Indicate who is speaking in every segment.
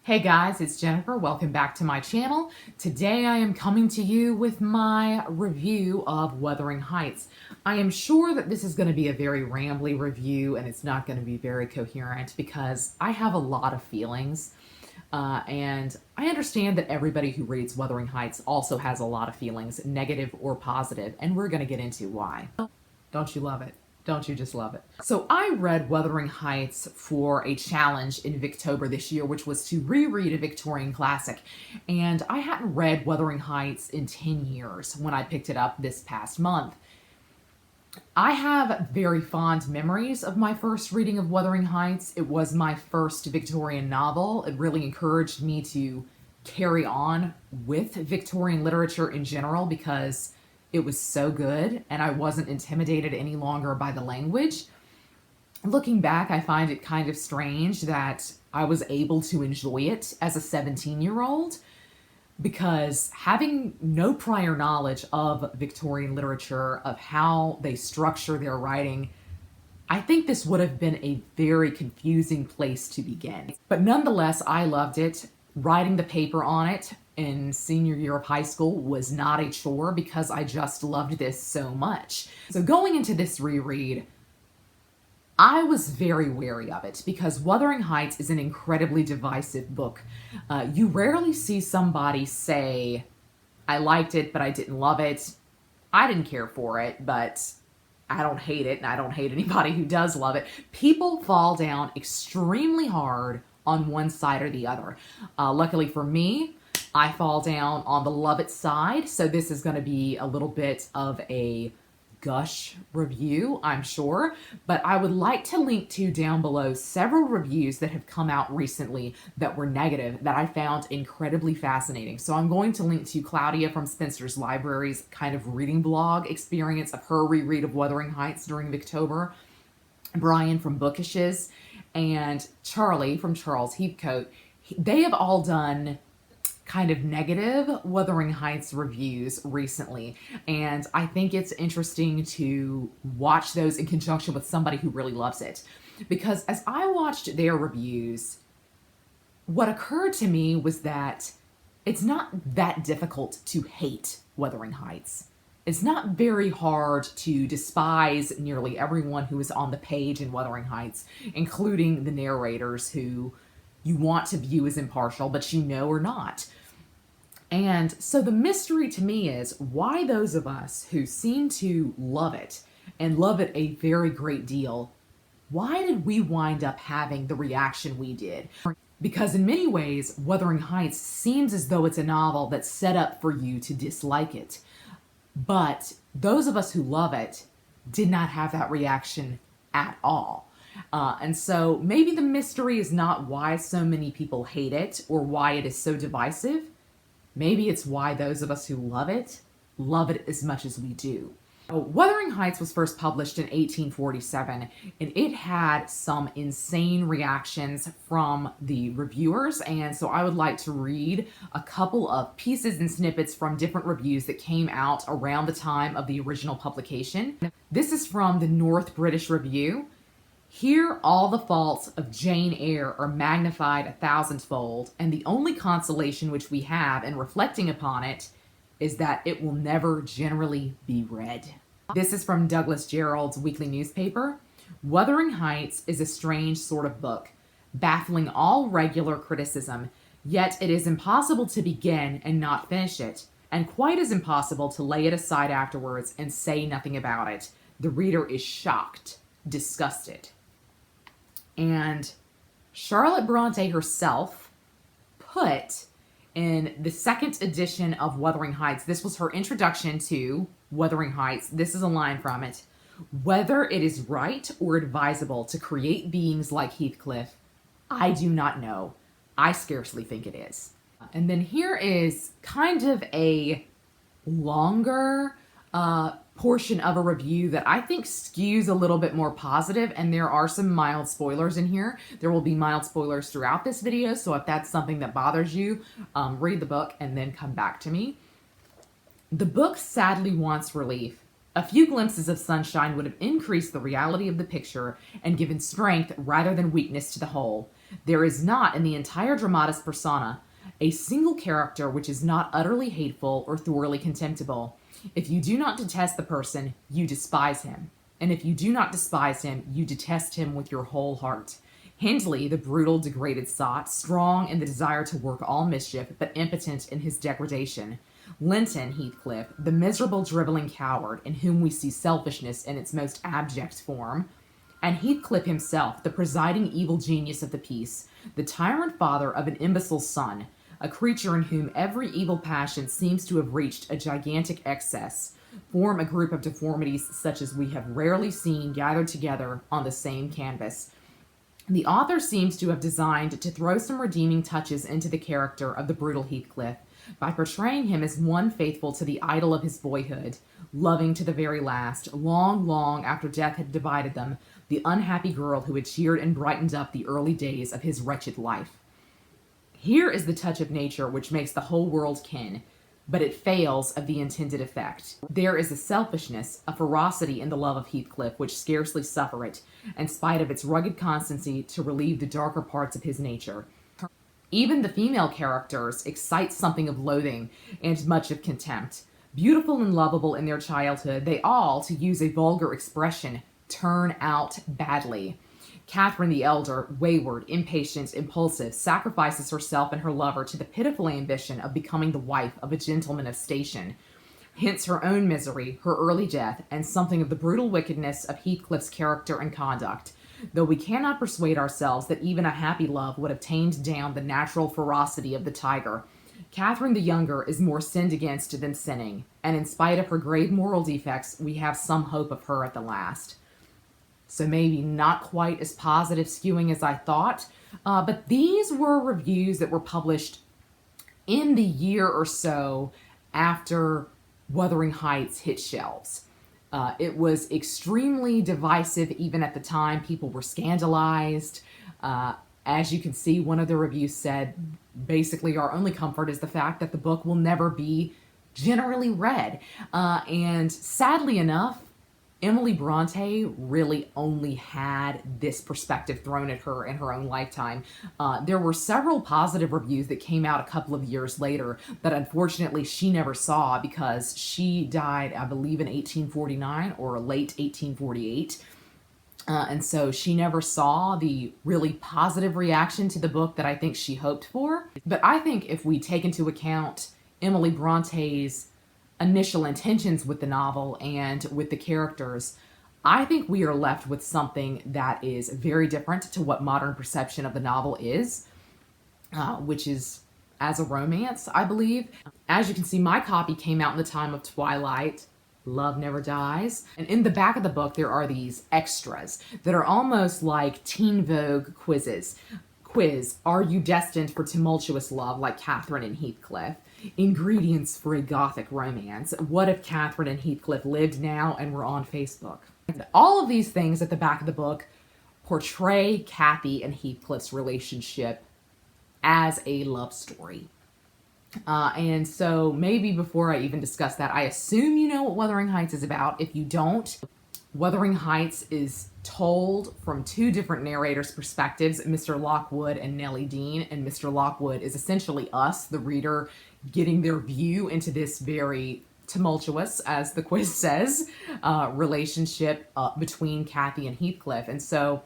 Speaker 1: Hey guys, it's Jennifer. Welcome back to my channel. Today I am coming to you with my review of Wuthering Heights. I am sure that this is going to be a very rambly review and it's not going to be very coherent because I have a lot of feelings. And I understand that everybody who reads Wuthering Heights also has a lot of feelings, negative or positive, and we're going to get into why. Don't you love it? Don't you just love it? So I read Wuthering Heights for a challenge in Victober this year, which was to reread a Victorian classic. And I hadn't read Wuthering Heights in 10 years when I picked it up this past month. I have very fond memories of my first reading of Wuthering Heights. It was my first Victorian novel. It really encouraged me to carry on with Victorian literature in general because it was so good and I wasn't intimidated any longer by the language. Looking back, I find it kind of strange that I was able to enjoy it as a 17-year-old because having no prior knowledge of Victorian literature, of how they structure their writing, I think this would have been a very confusing place to begin. But nonetheless, I loved it. Writing the paper on it in senior year of high school was not a chore because I just loved this so much. So going into this reread, I was very wary of it because Wuthering Heights is an incredibly divisive book. You rarely see somebody say, I liked it, but I didn't love it. I didn't care for it, but I don't hate it, and I don't hate anybody who does love it. People fall down extremely hard on one side or the other. Luckily for me, I fall down on the love it side, so this is going to be a little bit of a gush review, I'm sure, but I would like to link to down below several reviews that have come out recently that were negative that I found incredibly fascinating. So I'm going to link to Claudia from Spencer's Library's kind of reading blog experience of her reread of Wuthering Heights during Victober, Brian from Bookish's, and Charlie from Charles Heathcote. They have all done kind of negative Wuthering Heights reviews recently, and I think it's interesting to watch those in conjunction with somebody who really loves it, because as I watched their reviews, what occurred to me was that it's not that difficult to hate Wuthering Heights. It's not very hard to despise nearly everyone who is on the page in Wuthering Heights, including the narrators who you want to view as impartial, but you know are not. And so the mystery to me is why those of us who seem to love it and love it a very great deal, why did we wind up having the reaction we did? Because in many ways, Wuthering Heights seems as though it's a novel that's set up for you to dislike it. But those of us who love it did not have that reaction at all. And so maybe the mystery is not why so many people hate it or why it is so divisive. Maybe it's why those of us who love it as much as we do. Wuthering Heights was first published in 1847, and it had some insane reactions from the reviewers, and so I would like to read a couple of pieces and snippets from different reviews that came out around the time of the original publication. This is from the North British Review. Here all the faults of Jane Eyre are magnified 1,000-fold, and the only consolation which we have in reflecting upon it is that it will never generally be read. This is from Douglas Jerrold's weekly newspaper. Wuthering Heights is a strange sort of book, baffling all regular criticism, yet it is impossible to begin and not finish it, and quite as impossible to lay it aside afterwards and say nothing about it. The reader is shocked, disgusted. And Charlotte Bronte herself put in the second edition of Wuthering Heights, this was her introduction to Wuthering Heights, this is a line from it: whether it is right or advisable to create beings like Heathcliff, I do not know. I scarcely think it is. And then here is kind of a longer portion of a review that I think skews a little bit more positive, and there are some mild spoilers in here. There will be mild spoilers throughout this video, so if that's something that bothers you, read the book and then come back to me. The book sadly wants relief. A few glimpses of sunshine would have increased the reality of the picture and given strength rather than weakness to the whole. There is not, in the entire dramatis persona, a single character which is not utterly hateful or thoroughly contemptible. If you do not detest the person, you despise him. And if you do not despise him, you detest him with your whole heart. Hindley, the brutal, degraded sot, strong in the desire to work all mischief, but impotent in his degradation. Linton, Heathcliff, the miserable, dribbling coward, in whom we see selfishness in its most abject form. And Heathcliff himself, the presiding evil genius of the piece, the tyrant father of an imbecile son, a creature in whom every evil passion seems to have reached a gigantic excess, form a group of deformities such as we have rarely seen gathered together on the same canvas. The author seems to have designed to throw some redeeming touches into the character of the brutal Heathcliff by portraying him as one faithful to the idol of his boyhood, loving to the very last, long, long after death had divided them, the unhappy girl who had cheered and brightened up the early days of his wretched life. Here is the touch of nature which makes the whole world kin, but it fails of the intended effect. There is a selfishness, a ferocity in the love of Heathcliff which scarcely suffer it, in spite of its rugged constancy, to relieve the darker parts of his nature. Even the female characters excite something of loathing and much of contempt. Beautiful and lovable in their childhood, they all, to use a vulgar expression, turn out badly. Catherine the elder, wayward, impatient, impulsive, sacrifices herself and her lover to the pitiful ambition of becoming the wife of a gentleman of station. Hence her own misery, her early death, and something of the brutal wickedness of Heathcliff's character and conduct, though we cannot persuade ourselves that even a happy love would have tamed down the natural ferocity of the tiger. Catherine the younger is more sinned against than sinning, and in spite of her grave moral defects, we have some hope of her at the last. So maybe not quite as positive skewing as I thought, but these were reviews that were published in the year or so after Wuthering Heights hit shelves. It was extremely divisive even at the time. People were scandalized. As you can see, one of the reviews said, basically, our only comfort is the fact that the book will never be generally read. And sadly enough, Emily Bronte really only had this perspective thrown at her in her own lifetime. There were several positive reviews that came out a couple of years later that unfortunately she never saw because she died, I believe, in 1849 or late 1848. And so she never saw the really positive reaction to the book that I think she hoped for. But I think if we take into account Emily Bronte's initial intentions with the novel and with the characters, I think we are left with something that is very different to what modern perception of the novel is, which is as a romance, I believe. As you can see, my copy came out in the time of Twilight. Love never dies. And in the back of the book, there are these extras that are almost like teen Vogue quizzes. Quiz, are you destined for tumultuous love like Catherine and Heathcliff? Ingredients for a gothic romance. What if Catherine and Heathcliff lived now and were on Facebook? And all of these things at the back of the book portray Cathy and Heathcliff's relationship as a love story. And so maybe before I even discuss that, I assume you know what Wuthering Heights is about. If you don't, Wuthering Heights is told from two different narrators' perspectives, Mr. Lockwood and Nellie Dean. And Mr. Lockwood is essentially us, the reader, getting their view into this very tumultuous, as the quiz says, relationship between Cathy and Heathcliff. And so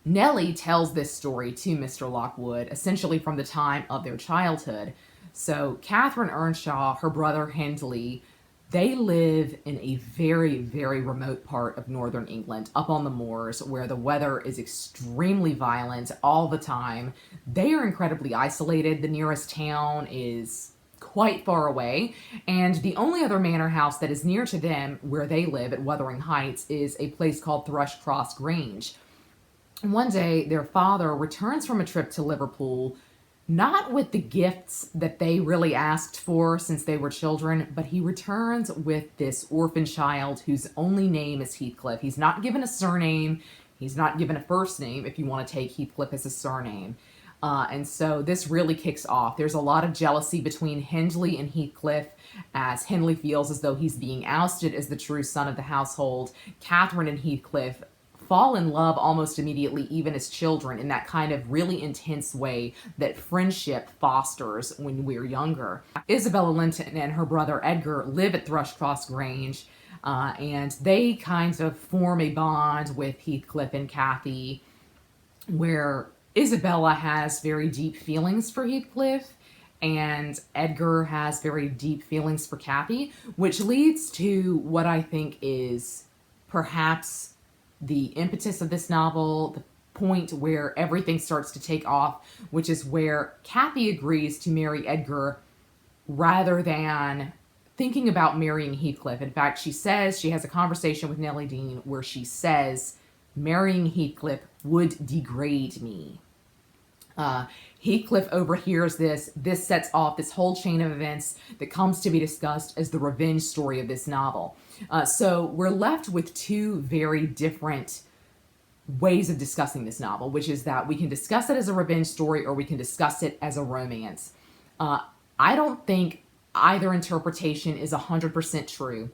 Speaker 1: Nellie tells this story to Mr. Lockwood, essentially from the time of their childhood. So Catherine Earnshaw, her brother Hindley, they live in a very, very remote part of northern England, up on the moors, where the weather is extremely violent all the time. They are incredibly isolated. The nearest town is quite far away, and the only other manor house that is near to them, where they live at Wuthering Heights, is a place called Thrushcross Grange. One day, their father returns from a trip to Liverpool, not with the gifts that they really asked for since they were children, but he returns with this orphan child whose only name is Heathcliff. He's not given a surname. He's not given a first name, if you want to take Heathcliff as a surname. And so this really kicks off. There's a lot of jealousy between Hindley and Heathcliff, as Hindley feels as though he's being ousted as the true son of the household. Catherine and Heathcliff fall in love almost immediately, even as children, in that kind of really intense way that friendship fosters when we're younger. Isabella Linton and her brother Edgar live at Thrushcross Grange, and they kind of form a bond with Heathcliff and Cathy, where Isabella has very deep feelings for Heathcliff and Edgar has very deep feelings for Cathy, which leads to what I think is perhaps the impetus of this novel, the point where everything starts to take off, which is where Cathy agrees to marry Edgar rather than thinking about marrying Heathcliff. In fact, she says, she has a conversation with Nellie Dean where she says, marrying Heathcliff would degrade me. Heathcliff overhears this. This sets off this whole chain of events that comes to be discussed as the revenge story of this novel. So we're left with two very different ways of discussing this novel, which is that we can discuss it as a revenge story or we can discuss it as a romance. I don't think either interpretation is 100% true.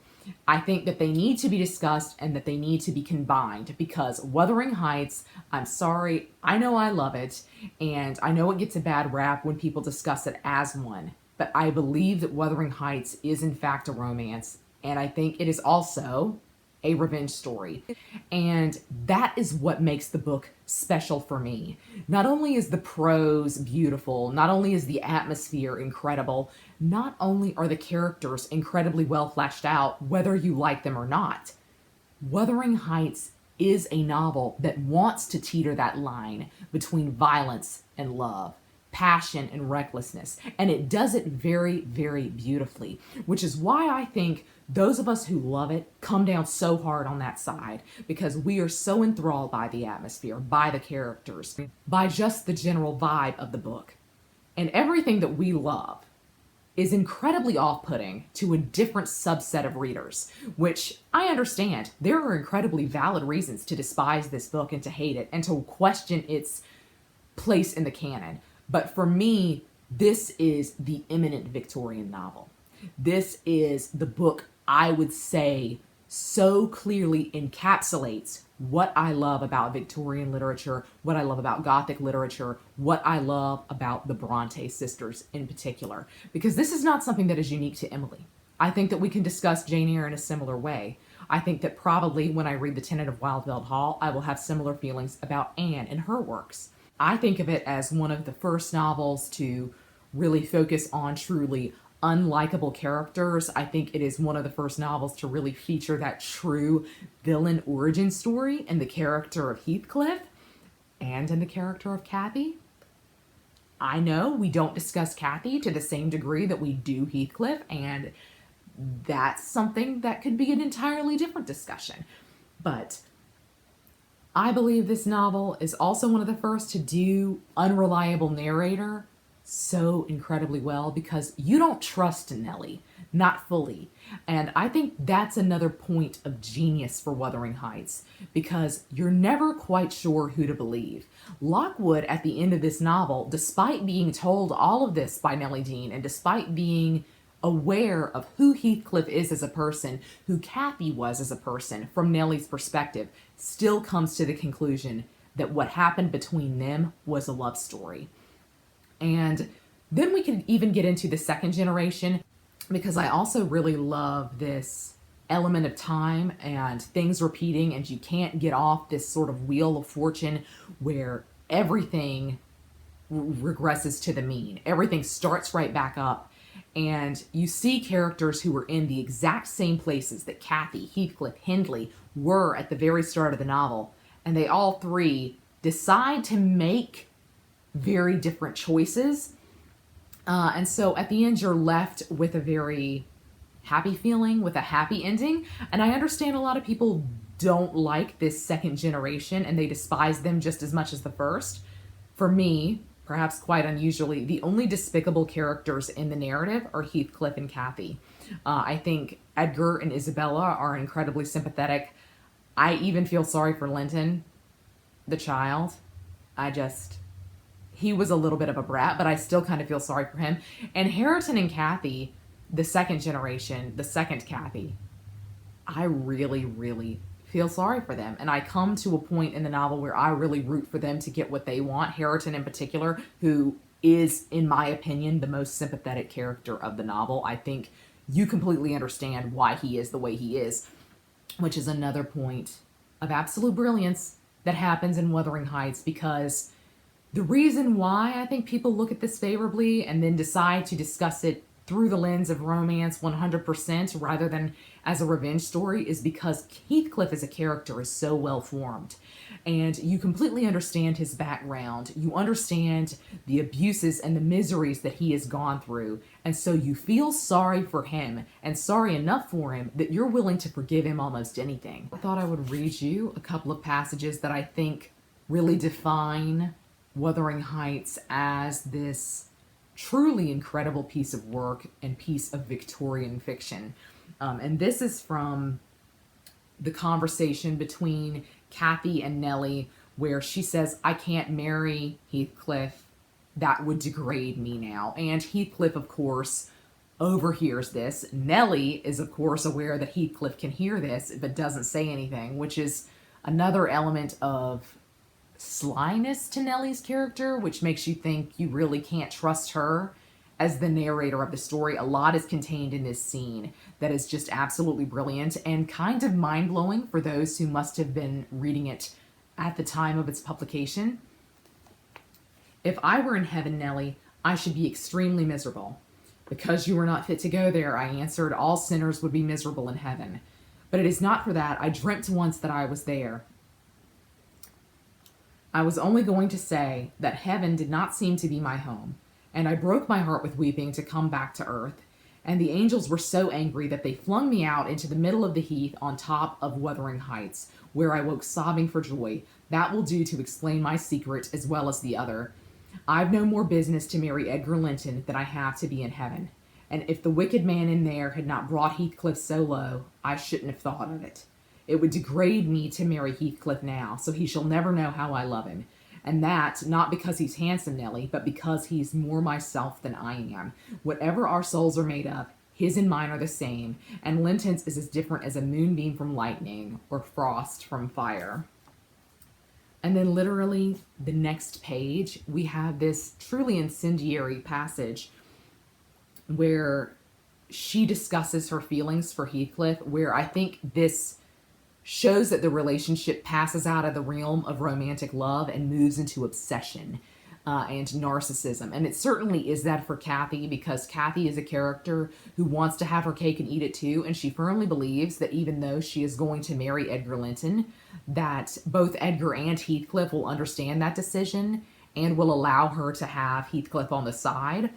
Speaker 1: I think that they need to be discussed and that they need to be combined, because Wuthering Heights, I'm sorry, I know I love it, and I know it gets a bad rap when people discuss it as one, but I believe that Wuthering Heights is in fact a romance, and I think it is also a revenge story. And that is what makes the book special for me. Not only is the prose beautiful, not only is the atmosphere incredible, not only are the characters incredibly well fleshed out, whether you like them or not. Wuthering Heights is a novel that wants to teeter that line between violence and love, passion and recklessness, and it does it very, very beautifully, which is why I think those of us who love it come down so hard on that side, because we are so enthralled by the atmosphere, by the characters, by just the general vibe of the book. And everything that we love is incredibly off-putting to a different subset of readers, which I understand. There are incredibly valid reasons to despise this book and to hate it and to question its place in the canon. But for me, this is the eminent Victorian novel. This is the book I would say so clearly encapsulates what I love about Victorian literature, what I love about Gothic literature, what I love about the Bronte sisters in particular. Because this is not something that is unique to Emily. I think that we can discuss Jane Eyre in a similar way. I think that probably when I read The Tenant of Wildfell Hall, I will have similar feelings about Anne and her works. I think of it as one of the first novels to really focus on truly unlikable characters. I think it is one of the first novels to really feature that true villain origin story in the character of Heathcliff and in the character of Cathy. I know we don't discuss Cathy to the same degree that we do Heathcliff, and that's something that could be an entirely different discussion. But I believe this novel is also one of the first to do unreliable narrator so incredibly well, because you don't trust Nellie, not fully. And I think that's another point of genius for Wuthering Heights, because you're never quite sure who to believe. Lockwood, at the end of this novel, despite being told all of this by Nellie Dean, and despite being aware of who Heathcliff is as a person, who Cathy was as a person, from Nellie's perspective, still comes to the conclusion that what happened between them was a love story. And then we can even get into the second generation, because I also really love this element of time and things repeating, and you can't get off this sort of wheel of fortune where everything regresses to the mean. Everything starts right back up, and you see characters who were in the exact same places that Cathy, Heathcliff, Hindley were at the very start of the novel, and they all three decide to make very different choices. And so at the end, you're left with a very happy feeling, with a happy ending. And I understand a lot of people don't like this second generation and they despise them just as much as the first. For me, perhaps quite unusually, the only despicable characters in the narrative are Heathcliff and Cathy. I think Edgar and Isabella are incredibly sympathetic. I even feel sorry for Linton, the child. He was a little bit of a brat, but I still kind of feel sorry for him. And Hareton and Cathy, the second generation, the second Cathy, I really, really feel sorry for them. And I come to a point in the novel where I really root for them to get what they want. Hareton in particular, who is, in my opinion, the most sympathetic character of the novel. I think you completely understand why he is the way he is, which is another point of absolute brilliance that happens in Wuthering Heights, because the reason why I think people look at this favorably and then decide to discuss it through the lens of romance 100% rather than as a revenge story is because Heathcliff as a character is so well formed. And you completely understand his background. You understand the abuses and the miseries that he has gone through. And so you feel sorry for him, and sorry enough for him that you're willing to forgive him almost anything. I thought I would read you a couple of passages that I think really define Wuthering Heights as this truly incredible piece of work and piece of Victorian fiction. And this is from the conversation between Kathy and Nellie, where she says, "I can't marry Heathcliff. That would degrade me now." And Heathcliff, of course, overhears this. Nellie is, of course, aware that Heathcliff can hear this, but doesn't say anything, which is another element of slyness to Nellie's character, which makes you think you really can't trust her as the narrator of the story. A lot is contained in this scene that is just absolutely brilliant and kind of mind-blowing for those who must have been reading it at the time of its publication. "If I were in heaven, Nellie, I should be extremely miserable. Because you were not fit to go there," I answered, "all sinners would be miserable in heaven. But it is not for that. I dreamt once that I was there. I was only going to say that heaven did not seem to be my home, and I broke my heart with weeping to come back to earth. And the angels were so angry that they flung me out into the middle of the heath on top of Wuthering Heights, where I woke sobbing for joy. That will do to explain my secret as well as the other. I've no more business to marry Edgar Linton than I have to be in heaven. And if the wicked man in there had not brought Heathcliff so low, I shouldn't have thought of it. It would degrade me to marry Heathcliff now, so he shall never know how I love him. And that, not because he's handsome, Nellie, but because he's more myself than I am. Whatever our souls are made of, his and mine are the same, and Linton's is as different as a moonbeam from lightning or frost from fire." And then literally the next page, we have this truly incendiary passage where she discusses her feelings for Heathcliff, where I think this shows that the relationship passes out of the realm of romantic love and moves into obsession and narcissism. And it certainly is that for Kathy, because Kathy is a character who wants to have her cake and eat it too, and she firmly believes that even though she is going to marry Edgar Linton, that both Edgar and Heathcliff will understand that decision and will allow her to have Heathcliff on the side.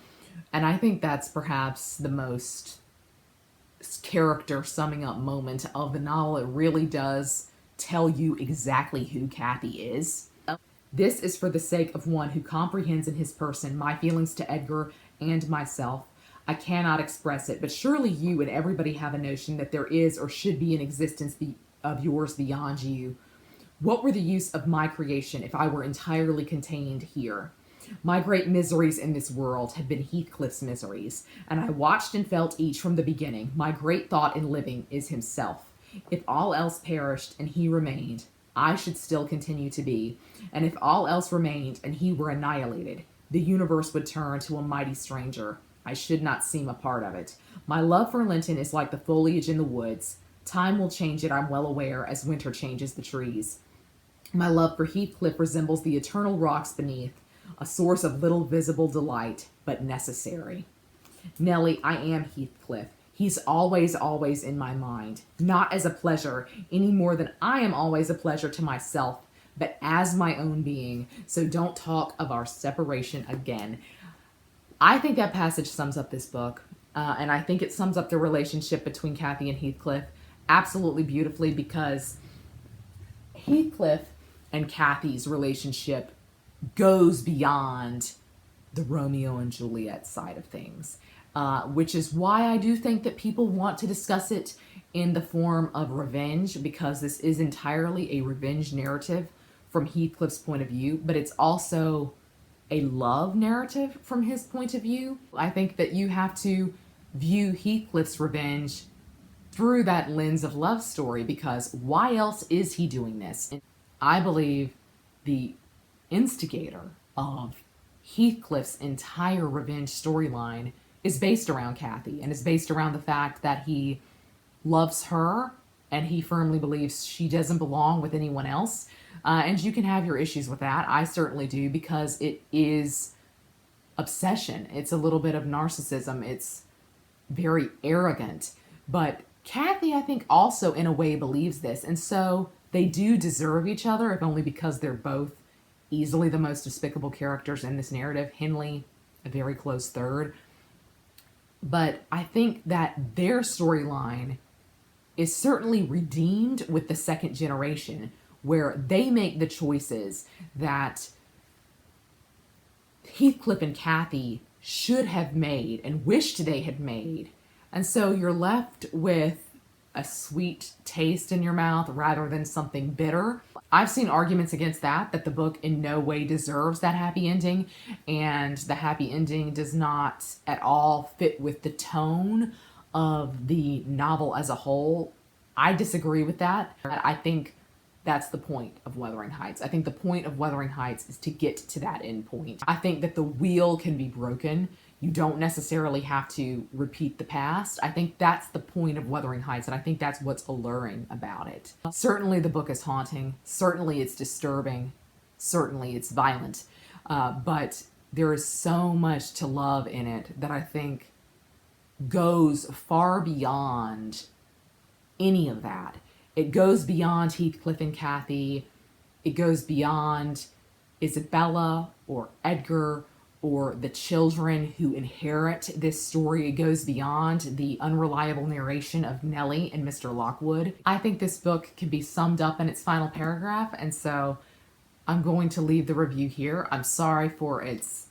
Speaker 1: And I think that's perhaps the most character summing up moment of the novel. It really does tell you exactly who Kathy is. "This is for the sake of one who comprehends in his person my feelings to Edgar and myself. I cannot express it, but surely you and everybody have a notion that there is or should be an existence of yours beyond you. What were the use of my creation if I were entirely contained here? My great miseries in this world have been Heathcliff's miseries, and I watched and felt each from the beginning. My great thought in living is himself. If all else perished and he remained, I should still continue to be. And if all else remained and he were annihilated, the universe would turn to a mighty stranger. I should not seem a part of it. My love for Linton is like the foliage in the woods. Time will change it, I'm well aware, as winter changes the trees. My love for Heathcliff resembles the eternal rocks beneath, a source of little visible delight, but necessary. Nellie, I am Heathcliff. He's always, always in my mind, not as a pleasure, any more than I am always a pleasure to myself, but as my own being. So don't talk of our separation again." I think that passage sums up this book, and I think it sums up the relationship between Kathy and Heathcliff absolutely beautifully, because Heathcliff and Kathy's relationship goes beyond the Romeo and Juliet side of things, which is why I do think that people want to discuss it in the form of revenge, because this is entirely a revenge narrative from Heathcliff's point of view, but it's also a love narrative from his point of view. I think that you have to view Heathcliff's revenge through that lens of love story, because why else is he doing this? And I believe the instigator of Heathcliff's entire revenge storyline is based around Kathy, and is based around the fact that he loves her and he firmly believes she doesn't belong with anyone else. And you can have your issues with that. I certainly do, because it is obsession. It's a little bit of narcissism. It's very arrogant. But Kathy, I think, also in a way believes this. And so they do deserve each other, if only because they're both easily the most despicable characters in this narrative. Henley, a very close third. But I think that their storyline is certainly redeemed with the second generation, where they make the choices that Heathcliff and Kathy should have made and wished they had made. And so you're left with a sweet taste in your mouth rather than something bitter. I've seen arguments against that the book in no way deserves that happy ending, and the happy ending does not at all fit with the tone of the novel as a whole. I disagree with that. I think that's the point of Wuthering Heights. I think the point of Wuthering Heights is to get to that end point. I think that the wheel can be broken. You don't necessarily have to repeat the past. I think that's the point of Wuthering Heights, and I think that's what's alluring about it. Certainly the book is haunting. Certainly it's disturbing. Certainly it's violent. But there is so much to love in it that I think goes far beyond any of that. It goes beyond Heathcliff and Kathy. It goes beyond Isabella or Edgar or the children who inherit this story. It goes beyond the unreliable narration of Nellie and Mr. Lockwood. I think this book can be summed up in its final paragraph, and so I'm going to leave the review here. I'm sorry for its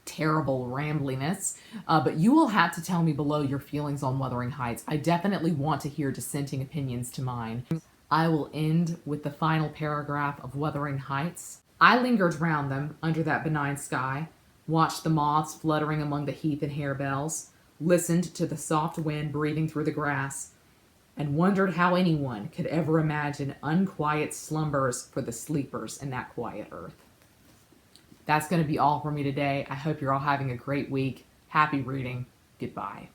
Speaker 1: terrible rambliness, but you will have to tell me below your feelings on Wuthering Heights. I definitely want to hear dissenting opinions to mine. I will end with the final paragraph of Wuthering Heights. I lingered round them under that benign sky, watched the moths fluttering among the heath and harebells, listened to the soft wind breathing through the grass, and wondered how anyone could ever imagine unquiet slumbers for the sleepers in that quiet earth. That's going to be all for me today. I hope you're all having a great week. Happy reading. Goodbye.